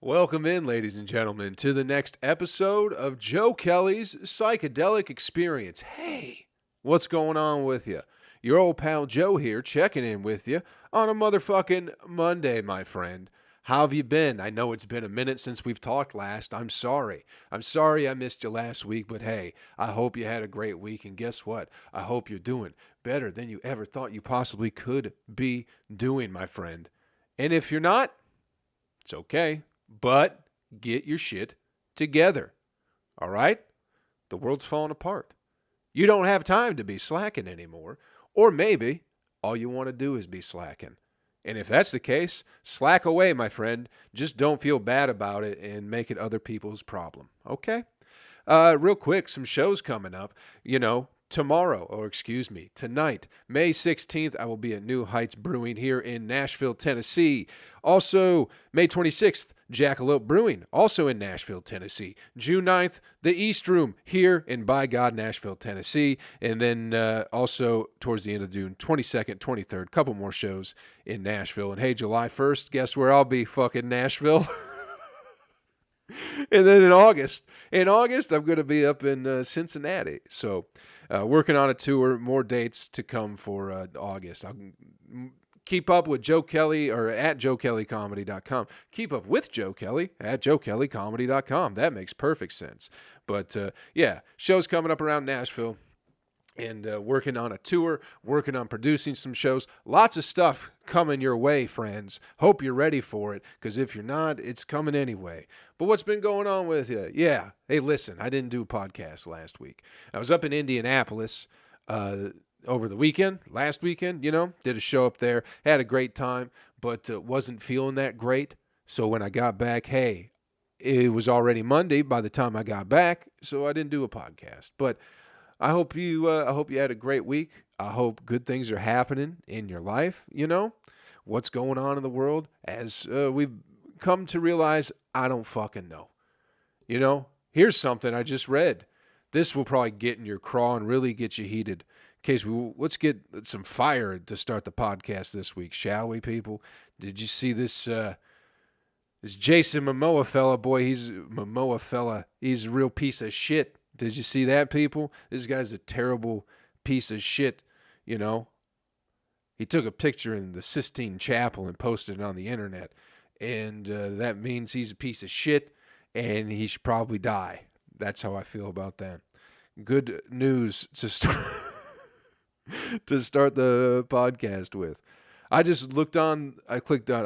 Welcome in, ladies and gentlemen, to the next episode of Joe Kelley's Psychedelic Experience. Hey, what's going on with you? Your old pal Joe here, checking in with you on a motherfucking Monday, my friend. How have you been? I know it's been a minute since we've talked last. I'm sorry. I'm sorry I missed you last week, but hey, I hope you had a great week, and guess what? I hope you're doing better than you ever thought you possibly could be doing, my friend. And if you're not, it's okay. But get your shit together, all right? The world's falling apart. You don't have time to be slacking anymore, or maybe all you want to do is be slacking. And if that's the case, slack away, my friend. Just don't feel bad about it and make it other people's problem, okay? Real quick, some shows coming up. Tonight, May 16th, I will be at New Heights Brewing here in Nashville, Tennessee. Also, May 26th, Jackalope Brewing, also in Nashville, Tennessee. June 9th, the East Room here in, by God, Nashville, Tennessee. And then also towards the end of June, 22nd, 23rd, couple more shows in Nashville. And hey, July 1st, guess where I'll be? Fucking Nashville. And then in August, I'm going to be up in Cincinnati. So working on a tour, more dates to come for August. I'll keep up with Joe Kelley or at joekellycomedy.com. Keep up with Joe Kelley at joekellycomedy.com. That makes perfect sense. But yeah, shows coming up around Nashville. And working on a tour, working on producing some shows. Lots of stuff coming your way, friends. Hope you're ready for it, because if you're not, it's coming anyway. But what's been going on with you? Yeah. Hey, listen, I didn't do a podcast last week. I was up in Indianapolis over the weekend, last weekend, did a show up there. Had a great time, but wasn't feeling that great. So when I got back, hey, it was already Monday by the time I got back, so I didn't do a podcast. But I hope you had a great week. I hope good things are happening in your life. What's going on in the world. As we've come to realize, I don't fucking know. Here's something I just read. This will probably get in your craw and really get you heated. Let's get some fire to start the podcast this week, shall we, people? Did you see this? This Jason Momoa fella, boy, he's a real piece of shit. Did you see that, people? This guy's a terrible piece of shit, He took a picture in the Sistine Chapel and posted it on the internet. And that means he's a piece of shit, and he should probably die. That's how I feel about that. Good news to start, to start the podcast with. I just clicked on, I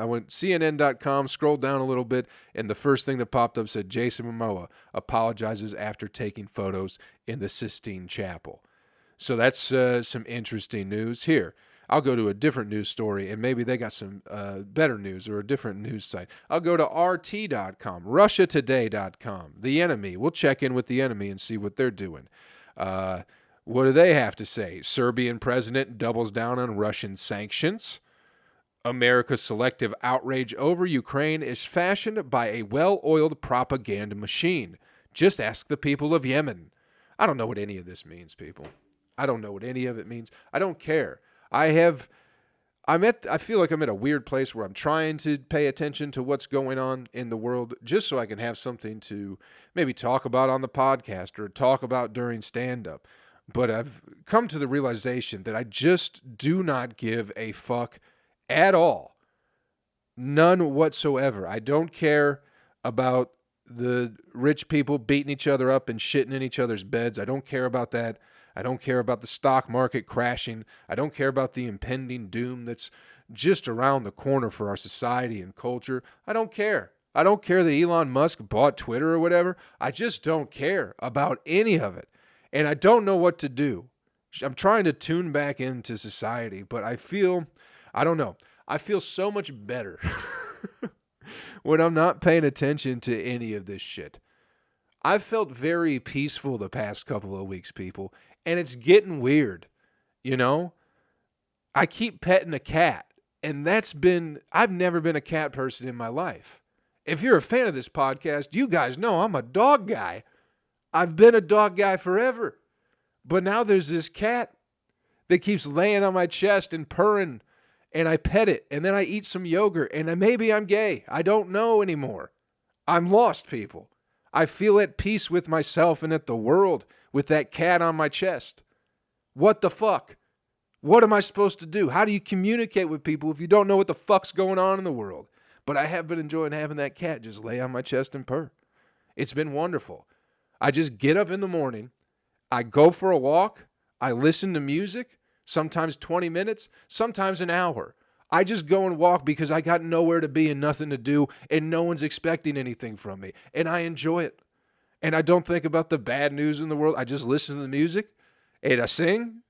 went CNN.com, scrolled down a little bit, and the first thing that popped up said, Jason Momoa apologizes after taking photos in the Sistine Chapel. So that's some interesting news. Here, I'll go to a different news story, and maybe they got some better news or a different news site. I'll go to RT.com, RussiaToday.com, The Enemy. We'll check in with The Enemy and see what they're doing. What do they have to say? Serbian president doubles down on Russian sanctions. America's selective outrage over Ukraine is fashioned by a well-oiled propaganda machine. Just ask the people of Yemen. I don't know what any of this means, people. I don't know what any of it means. I don't care. I feel like I'm at a weird place where I'm trying to pay attention to what's going on in the world just so I can have something to maybe talk about on the podcast or talk about during stand-up. But I've come to the realization that I just do not give a fuck at all. None whatsoever. I don't care about the rich people beating each other up and shitting in each other's beds. I don't care about that. I don't care about the stock market crashing. I don't care about the impending doom that's just around the corner for our society and culture. I don't care. I don't care that Elon Musk bought Twitter or whatever. I just don't care about any of it. And I don't know what to do. I'm trying to tune back into society, but I don't know. I feel so much better when I'm not paying attention to any of this shit. I've felt very peaceful the past couple of weeks, people, and it's getting weird, I keep petting a cat, and I've never been a cat person in my life. If you're a fan of this podcast, you guys know I'm a dog guy. I've been a dog guy forever. But now there's this cat that keeps laying on my chest and purring, and I pet it, and then I eat some yogurt, and maybe I'm gay. I don't know anymore. I'm lost, people. I feel at peace with myself and at the world with that cat on my chest. What the fuck? What am I supposed to do? How do you communicate with people if you don't know what the fuck's going on in the world? But I have been enjoying having that cat just lay on my chest and purr. It's been wonderful. I just get up in the morning, I go for a walk, I listen to music, sometimes 20 minutes, sometimes an hour. I just go and walk because I got nowhere to be and nothing to do, and no one's expecting anything from me. And I enjoy it. And I don't think about the bad news in the world. I just listen to the music, and I sing.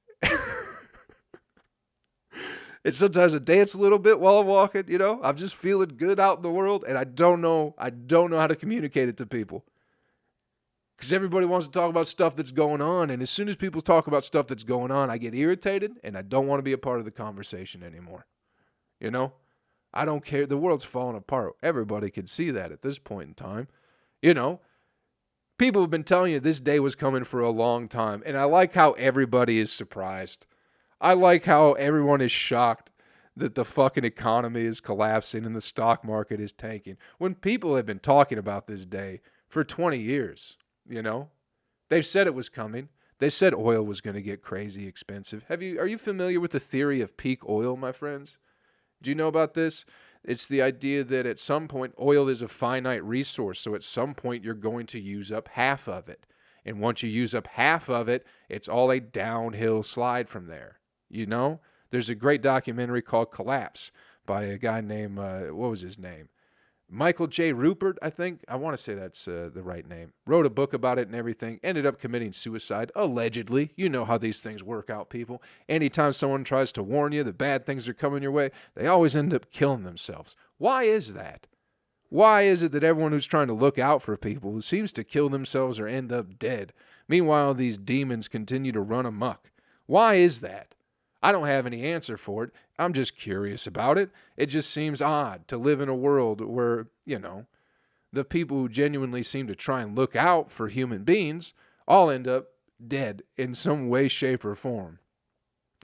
And sometimes I dance a little bit while I'm walking, you know. I'm just feeling good out in the world, and I don't know how to communicate it to people. Because everybody wants to talk about stuff that's going on, and as soon as people talk about stuff that's going on, I get irritated, and I don't want to be a part of the conversation anymore. You know? I don't care. The world's falling apart. Everybody can see that at this point in time. You know? People have been telling you this day was coming for a long time, and I like how everybody is surprised. I like how everyone is shocked that the fucking economy is collapsing and the stock market is tanking. When people have been talking about this day for 20 years, you know? They've said it was coming. They said oil was going to get crazy expensive. Are you familiar with the theory of peak oil, my friends? Do you know about this? It's the idea that at some point, oil is a finite resource, so at some point you're going to use up half of it. And once you use up half of it, it's all a downhill slide from there. You know, there's a great documentary called Collapse by a guy named, what was his name? Michael J. Rupert, I think. I want to say that's the right name. Wrote a book about it and everything. Ended up committing suicide, allegedly. You know how these things work out, people. Anytime someone tries to warn you that bad things are coming your way, they always end up killing themselves. Why is that? Why is it that everyone who's trying to look out for people seems to kill themselves or end up dead? Meanwhile, these demons continue to run amok. Why is that? I don't have any answer for it. I'm just curious about it. It just seems odd to live in a world where, you know, the people who genuinely seem to try and look out for human beings all end up dead in some way, shape, or form.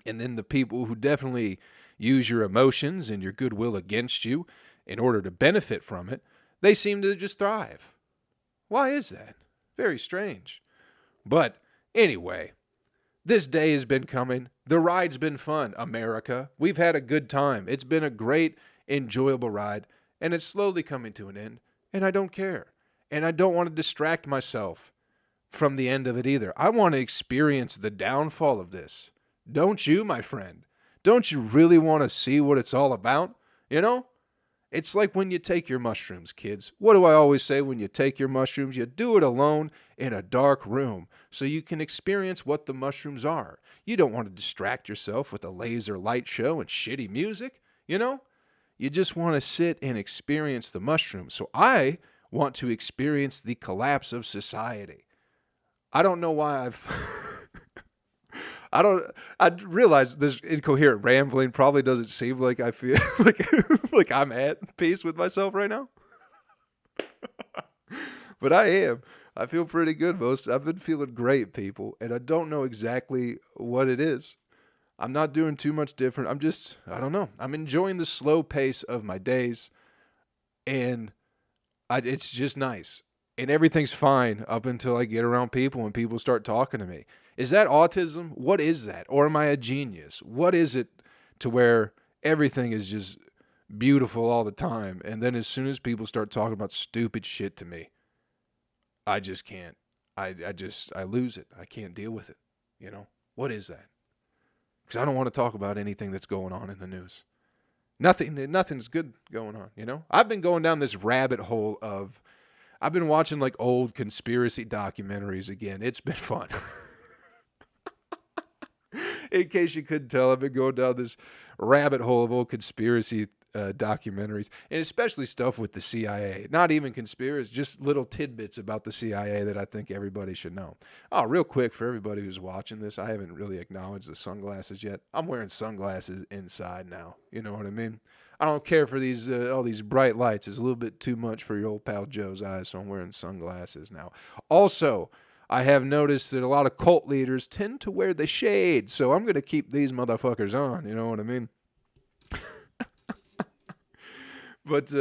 And then the people who definitely use your emotions and your goodwill against you in order to benefit from it, they seem to just thrive. Why is that? Very strange. But anyway, this day has been coming. The ride's been fun, America. We've had a good time. It's been a great, enjoyable ride, and it's slowly coming to an end, and I don't care. And I don't want to distract myself from the end of it either. I want to experience the downfall of this. Don't you, my friend? Don't you really want to see what it's all about? You know? It's like when you take your mushrooms, kids. What do I always say when you take your mushrooms? You do it alone in a dark room so you can experience what the mushrooms are. You don't want to distract yourself with a laser light show and shitty music, you know? You just want to sit and experience the mushrooms. So I want to experience the collapse of society. I don't know why I realize this incoherent rambling probably doesn't seem like I feel like I'm at peace with myself right now. But I am. I feel pretty good, I've been feeling great, people, and I don't know exactly what it is. I'm not doing too much different. I don't know. I'm enjoying the slow pace of my days, and it's just nice. And everything's fine up until I get around people and people start talking to me. Is that autism? What is that? Or am I a genius? What is it to where everything is just beautiful all the time, and then as soon as people start talking about stupid shit to me, I just can't. I lose it. I can't deal with it. You know? What is that? Because I don't want to talk about anything that's going on in the news. Nothing's good going on, you know? I've been going down this rabbit hole of, I've been watching like old conspiracy documentaries again. It's been fun. In case you couldn't tell, I've been going down this rabbit hole of old conspiracy documentaries, and especially stuff with the CIA. Not even conspiracy, just little tidbits about the CIA that I think everybody should know. Oh, real quick for everybody who's watching this, I haven't really acknowledged the sunglasses yet. I'm wearing sunglasses inside now. You know what I mean? I don't care for these all these bright lights. It's a little bit too much for your old pal Joe's eyes, so I'm wearing sunglasses now. Also, I have noticed that a lot of cult leaders tend to wear the shades, so I'm going to keep these motherfuckers on. You know what I mean? But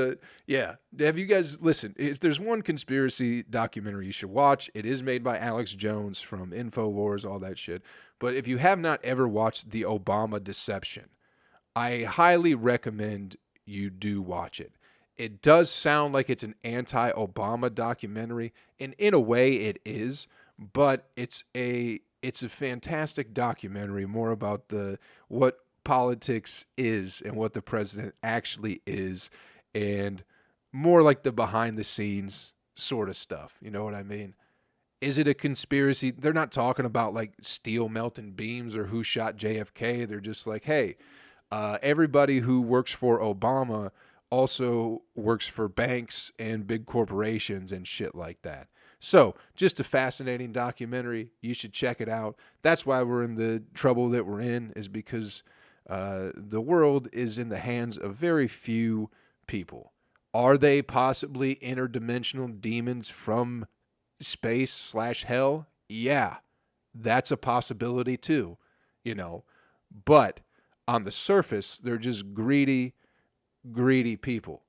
yeah, have you guys listen? If there's one conspiracy documentary you should watch, it is made by Alex Jones from Infowars, all that shit. But if you have not ever watched The Obama Deception, I highly recommend you do watch it. It does sound like it's an anti-Obama documentary, and in a way it is, but it's a fantastic documentary more about what politics is and what the president actually is, and more like the behind the scenes sort of stuff. You know what I mean? Is it a conspiracy? They're not talking about like steel melting beams or who shot JFK. They're just like, hey, everybody who works for Obama also works for banks and big corporations and shit like that. So, just a fascinating documentary. You should check it out. That's why we're in the trouble that we're in, is because the world is in the hands of very few people. Are they possibly interdimensional demons from space/hell? Yeah, that's a possibility too, you know. But on the surface, they're just greedy people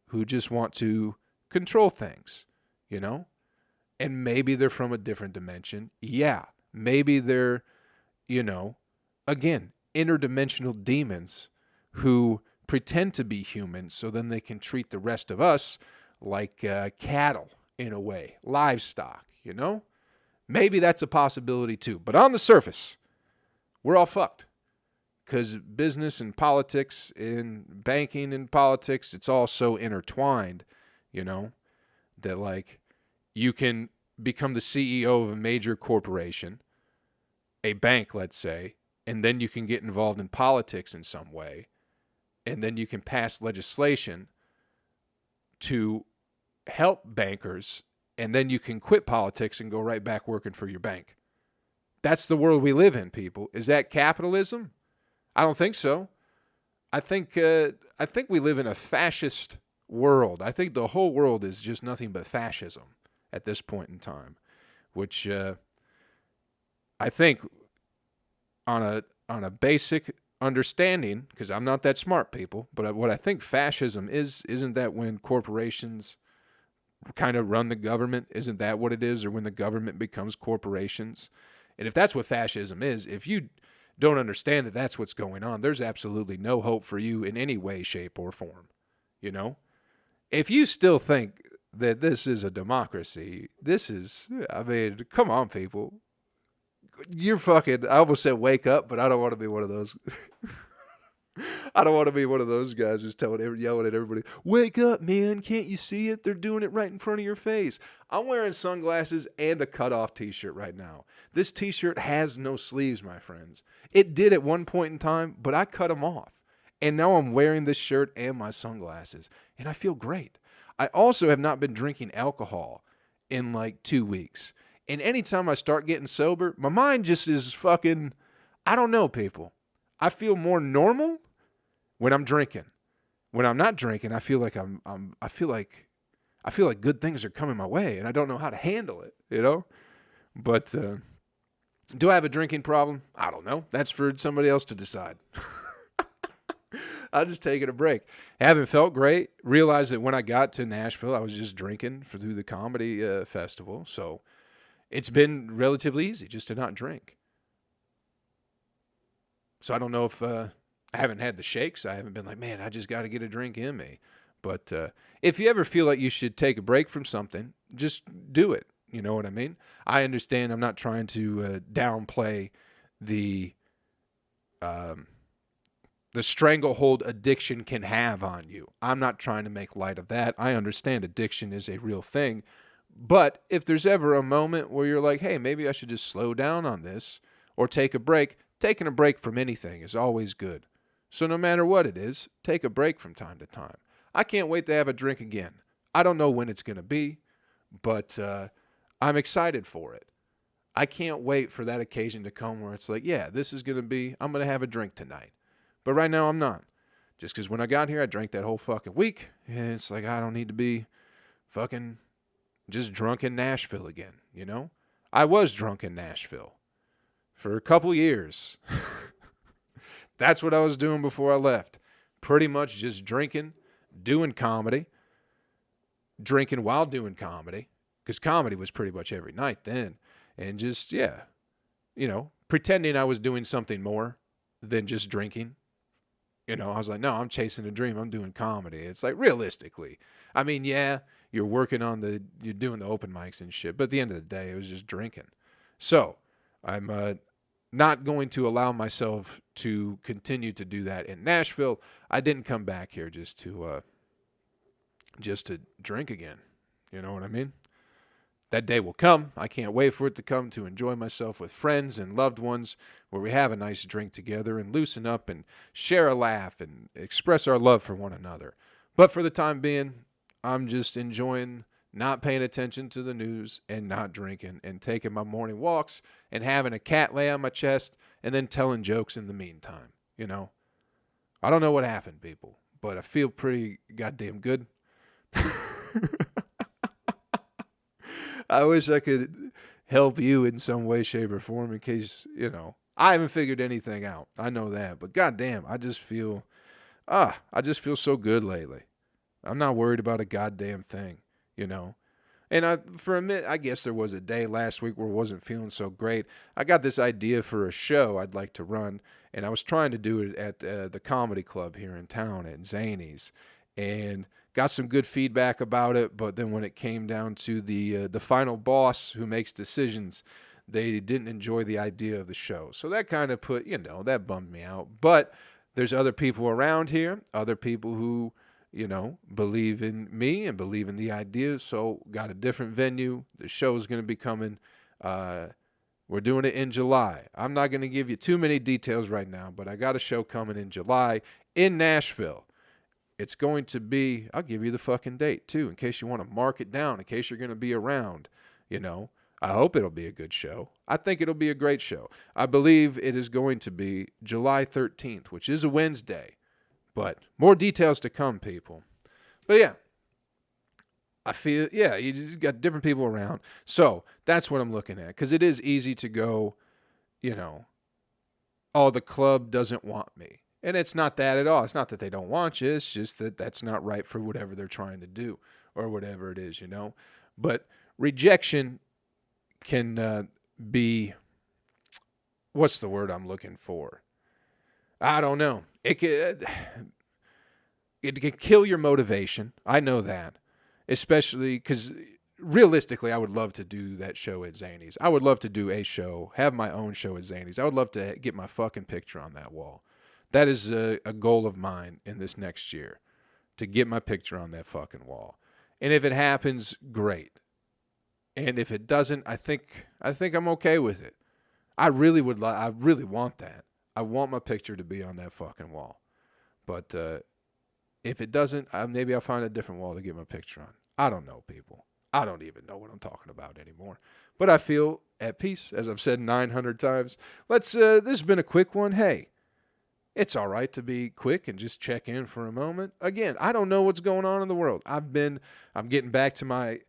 who just want to control things, you know? And maybe they're from a different dimension. Yeah, maybe they're, you know, again, interdimensional demons who pretend to be humans so then they can treat the rest of us like cattle in a way, livestock, you know? Maybe that's a possibility too. But on the surface, we're all fucked. Because business and politics and banking and politics, it's all so intertwined, you know, that like you can become the CEO of a major corporation, a bank, let's say, and then you can get involved in politics in some way, and then you can pass legislation to help bankers, and then you can quit politics and go right back working for your bank. That's the world we live in, people. Is that capitalism? I don't think so. I think we live in a fascist world. I think the whole world is just nothing but fascism at this point in time, which I think on a basic understanding, because I'm not that smart, people, but what I think fascism isn't that when corporations kind of run the government? Isn't that what it is? Or when the government becomes corporations? And if that's what fascism is, if you don't understand that that's what's going on, there's absolutely no hope for you in any way, shape, or form. You know? If you still think that this is a democracy, I mean, come on, people. You're fucking, I almost said wake up, but I don't want to be one of those. I don't want to be one of those guys who's yelling at everybody, wake up, man, can't you see it? They're doing it right in front of your face. I'm wearing sunglasses and a cutoff t-shirt right now. This t-shirt has no sleeves, my friends. It did at one point in time, but I cut them off. And now I'm wearing this shirt and my sunglasses, and I feel great. I also have not been drinking alcohol in like 2 weeks. And anytime I start getting sober, my mind just is fucking, I don't know, people. I feel more normal when I'm drinking. When I'm not drinking, I feel like I feel like good things are coming my way, and I don't know how to handle it, you know? But do I have a drinking problem? I don't know. That's for somebody else to decide. I'm just taking a break. Haven't felt great. Realized that when I got to Nashville, I was just drinking through the comedy festival. So it's been relatively easy just to not drink. So I don't know if I haven't had the shakes. I haven't been like, man, I just got to get a drink in me. But if you ever feel like you should take a break from something, just do it. You know what I mean? I understand. I'm not trying to downplay the stranglehold addiction can have on you. I'm not trying to make light of that. I understand addiction is a real thing. But if there's ever a moment where you're like, hey, maybe I should just slow down on this or take a break, taking a break from anything is always good. So no matter what it is, take a break from time to time. I can't wait to have a drink again. I don't know when it's going to be, but I'm excited for it. I can't wait for that occasion to come where it's like, yeah, this is going to be, I'm going to have a drink tonight. But right now I'm not. Just because when I got here, I drank that whole fucking week. And it's like, I don't need to be fucking just drunk in Nashville again, you know? I was drunk in Nashville for a couple years. That's what I was doing before I left. Pretty much just drinking, doing comedy, drinking while doing comedy, because comedy was pretty much every night then, and just, pretending I was doing something more than just drinking. I was like, no, I'm chasing a dream. I'm doing comedy. It's like, realistically, I mean, yeah, you're doing the open mics and shit, but at the end of the day, it was just drinking. So I'm not going to allow myself to continue to do that in Nashville. I didn't come back here just to drink again. You know what I mean? That day will come. I can't wait for it to come, to enjoy myself with friends and loved ones, where we have a nice drink together and loosen up and share a laugh and express our love for one another. But for the time being, I'm just enjoying not paying attention to the news and not drinking and taking my morning walks and having a cat lay on my chest and then telling jokes in the meantime. I don't know what happened, people, but I feel pretty goddamn good. I wish I could help you in some way, shape, or form, in case, I haven't figured anything out. I know that, but goddamn, I just feel so good lately. I'm not worried about a goddamn thing, And for a minute, I guess there was a day last week where I wasn't feeling so great. I got this idea for a show I'd like to run, and I was trying to do it at the comedy club here in town at Zany's, and got some good feedback about it. But then when it came down to the final boss who makes decisions, they didn't enjoy the idea of the show. So that kind of that bummed me out. But there's other people around here, other people who, believe in me and believe in the idea. So got a different venue. The show's going to be coming. We're doing it in July. I'm not going to give you too many details right now, but I got a show coming in July in Nashville. It's going to be, I'll give you the fucking date too, in case you want to mark it down, in case you're going to be around, I hope it'll be a good show. I think it'll be a great show. I believe it is going to be July 13th, which is a Wednesday. But more details to come, people. But yeah, I feel, you just got different people around. So that's what I'm looking at. Because it is easy to go, oh, the club doesn't want me. And it's not that at all. It's not that they don't want you. It's just that that's not right for whatever they're trying to do or whatever it is, But rejection can be, what's the word I'm looking for? I don't know. It can kill your motivation. I know that. Especially because realistically, I would love to do that show at Zany's. I would love to do a show, have my own show at Zany's. I would love to get my fucking picture on that wall. That is a goal of mine in this next year, to get my picture on that fucking wall. And if it happens, great. And if it doesn't, I think I'm okay with it. I really want that. I want my picture to be on that fucking wall. But if it doesn't, maybe I'll find a different wall to get my picture on. I don't know, people. I don't even know what I'm talking about anymore. But I feel at peace, as I've said 900 times. This has been a quick one. Hey, it's all right to be quick and just check in for a moment. Again, I don't know what's going on in the world. I'm getting back to my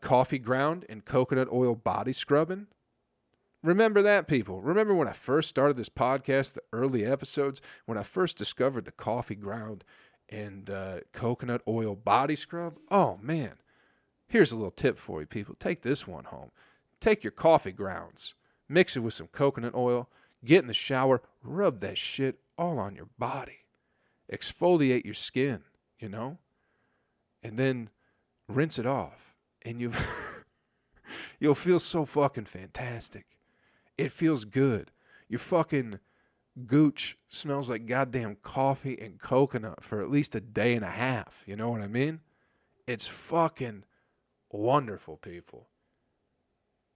coffee ground and coconut oil body scrubbing. Remember that, people. Remember when I first started this podcast, the early episodes, when I first discovered the coffee ground and coconut oil body scrub? Oh, man. Here's a little tip for you, people. Take this one home. Take your coffee grounds, mix it with some coconut oil, get in the shower, rub that shit all on your body. Exfoliate your skin, and then rinse it off. And you'll feel so fucking fantastic. It feels good. Your fucking gooch smells like goddamn coffee and coconut for at least a day and a half. You know what I mean? It's fucking wonderful, people.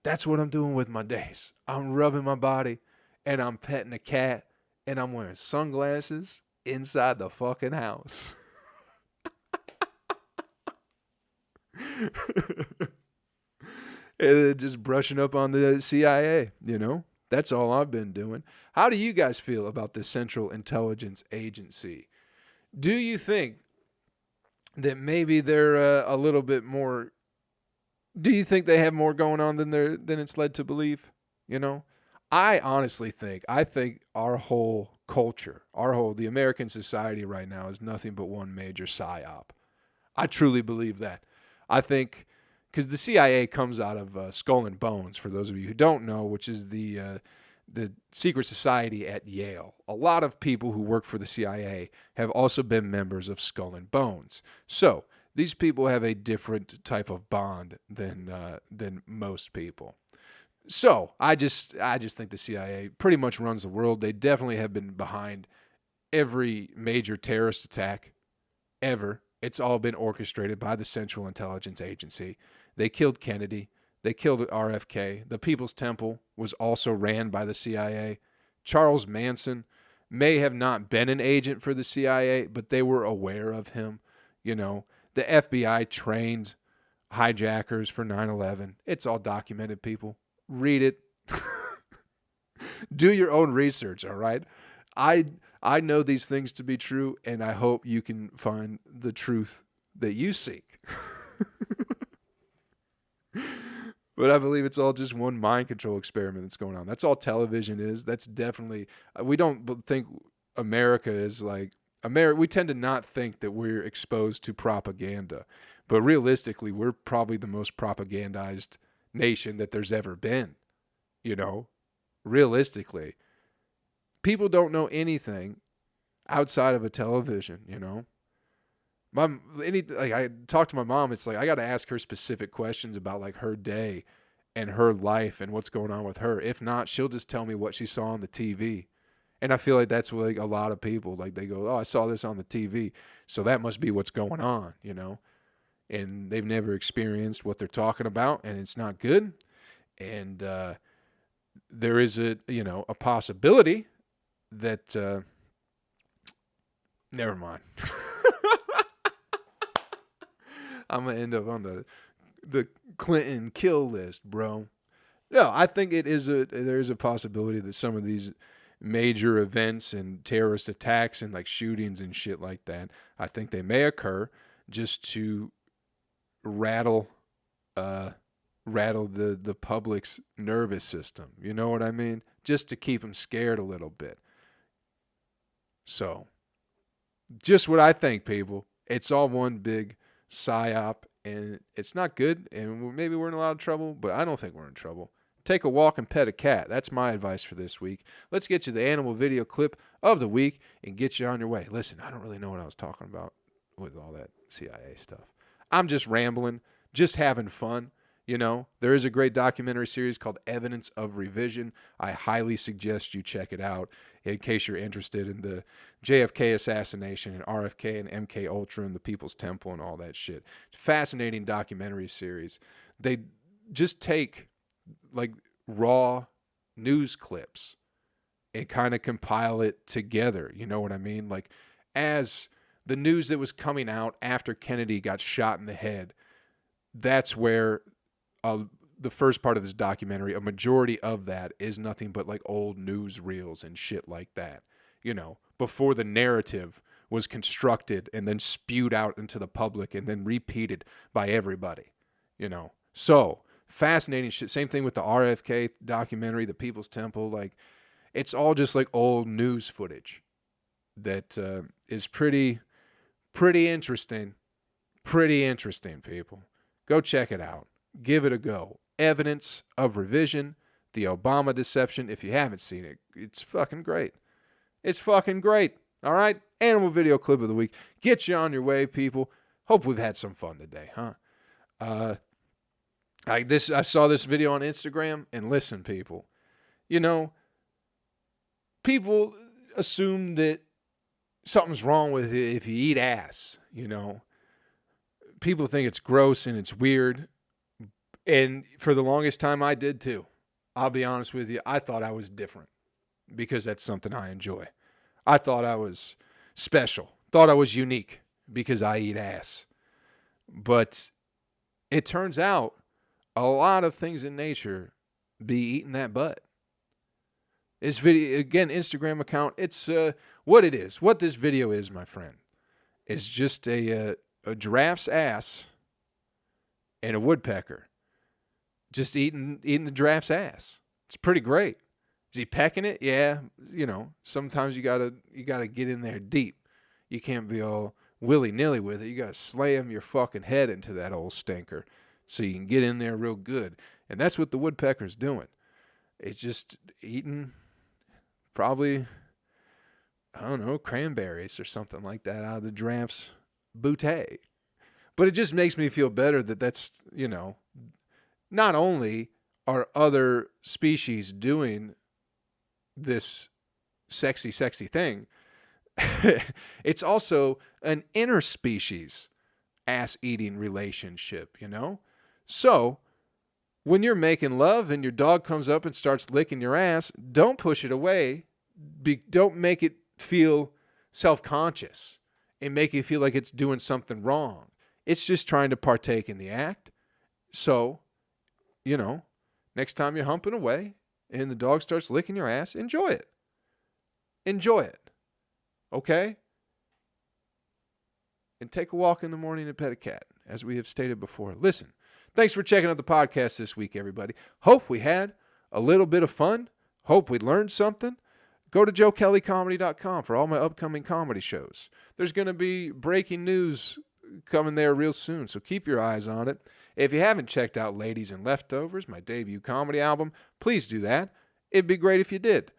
That's what I'm doing with my days. I'm rubbing my body, and I'm petting a cat, and I'm wearing sunglasses inside the fucking house. And then just brushing up on the CIA, That's all I've been doing. How do you guys feel about the Central Intelligence Agency? Do you think that maybe they're a little bit more... Do you think they have more going on than it's led to believe? I honestly think our whole culture, the American society right now is nothing but one major psyop. I truly believe that. I think because the CIA comes out of Skull and Bones, for those of you who don't know, which is the secret society at Yale. A lot of people who work for the CIA have also been members of Skull and Bones. So these people have a different type of bond than most people. So I just think the CIA pretty much runs the world. They definitely have been behind every major terrorist attack ever. It's all been orchestrated by the Central Intelligence Agency. They killed Kennedy. They killed RFK. The People's Temple was also ran by the CIA. Charles Manson may have not been an agent for the CIA, but they were aware of him. You know, the FBI trained hijackers for 9/11. It's all documented, people. Read it. Do your own research, all right? I know these things to be true, and I hope you can find the truth that you seek. But I believe it's all just one mind control experiment that's going on. That's all television is. That's definitely, we don't think America is like, we tend to not think that we're exposed to propaganda. But realistically, we're probably the most propagandized nation that there's ever been. You know, realistically. People don't know anything outside of a television, you know. I talk to my mom, it's like I got to ask her specific questions about like her day and her life and what's going on with her. If not, she'll just tell me what she saw on the TV. And I feel like that's like a lot of people, like they go, "Oh, I saw this on the TV, so that must be what's going on," you know. And they've never experienced what they're talking about, and it's not good. And there is a possibility that never mind. I'm gonna end up on the Clinton kill list, bro. No, I think there is a possibility that some of these major events and terrorist attacks and like shootings and shit like that, I think they may occur just to rattle the public's nervous system. You know what I mean? Just to keep them scared a little bit. So, just what I think, people. It's all one big psyop, and it's not good, and maybe we're in a lot of trouble, but I don't think we're in trouble. Take a walk and pet a cat. That's my advice for this week. Let's get you the animal video clip of the week and get you on your way. Listen, I don't really know what I was talking about with all that CIA stuff. I'm just rambling, just having fun. You know, there is a great documentary series called Evidence of Revision. I highly suggest you check it out in case you're interested in the JFK assassination and RFK and MK Ultra and the People's Temple and all that shit. Fascinating documentary series. They just take like raw news clips and kind of compile it together. You know what I mean? Like as the news that was coming out after Kennedy got shot in the head, that's where the first part of this documentary, a majority of that is nothing but like old news reels and shit like that, you know, before the narrative was constructed and then spewed out into the public and then repeated by everybody, you know. So fascinating shit. Same thing with the RFK documentary, the People's Temple. Like it's all just like old news footage that is pretty interesting. Pretty interesting, people. Go check it out. Give it a go. Evidence of Revision, the Obama deception. If you haven't seen it, it's fucking great. It's fucking great. All right? Animal video clip of the week. Get you on your way, people. Hope we've had some fun today, huh? I saw this video on Instagram, and listen, people. You know, people assume that something's wrong with it if you eat ass, you know. People think it's gross and it's weird. And for the longest time, I did too. I'll be honest with you. I thought I was different because that's something I enjoy. I thought I was special. Thought I was unique because I eat ass. But it turns out a lot of things in nature be eating that butt. This video, again, Instagram account, it's what it is. What this video is, my friend, is just a giraffe's ass and a woodpecker just eating the giraffe's ass. It's pretty great. Is he pecking it? Yeah. Sometimes you gotta get in there deep. You can't be all willy-nilly with it. You gotta slam your fucking head into that old stinker so you can get in there real good. And that's what the woodpecker's doing. It's just eating probably, I don't know, cranberries or something like that out of the giraffe's bootay. But it just makes me feel better that that's, not only are other species doing this sexy, sexy thing, it's also an interspecies ass-eating relationship, So, when you're making love and your dog comes up and starts licking your ass, don't push it away. Don't make it feel self-conscious and make it feel like it's doing something wrong. It's just trying to partake in the act. So, next time you're humping away and the dog starts licking your ass, enjoy it. Enjoy it. Okay? And take a walk in the morning and pet a cat, as we have stated before. Listen, thanks for checking out the podcast this week, everybody. Hope we had a little bit of fun. Hope we learned something. Go to joekellycomedy.com for all my upcoming comedy shows. There's going to be breaking news coming there real soon, so keep your eyes on it. If you haven't checked out Ladies and Leftovers, my debut comedy album, please do that. It'd be great if you did.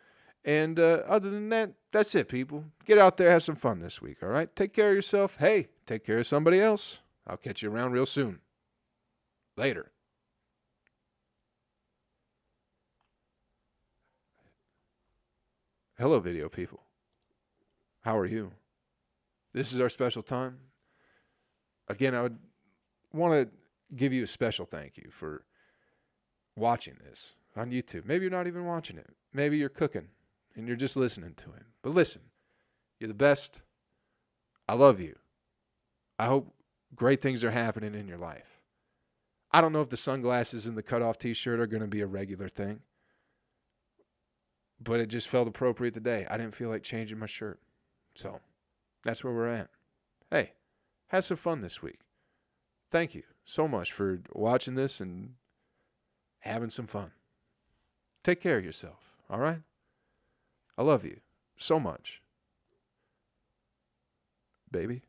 And other than that, that's it, people. Get out there, have some fun this week, all right? Take care of yourself. Hey, take care of somebody else. I'll catch you around real soon. Later. Hello, video people. How are you? This is our special time. Again, I would want to give you a special thank you for watching this on YouTube. Maybe you're not even watching it. Maybe you're cooking and you're just listening to it. But listen, you're the best. I love you. I hope great things are happening in your life. I don't know if the sunglasses and the cutoff t-shirt are going to be a regular thing, but it just felt appropriate today. I didn't feel like changing my shirt. So that's where we're at. Hey, have some fun this week. Thank you so much for watching this and having some fun. Take care of yourself, all right? I love you so much. Baby.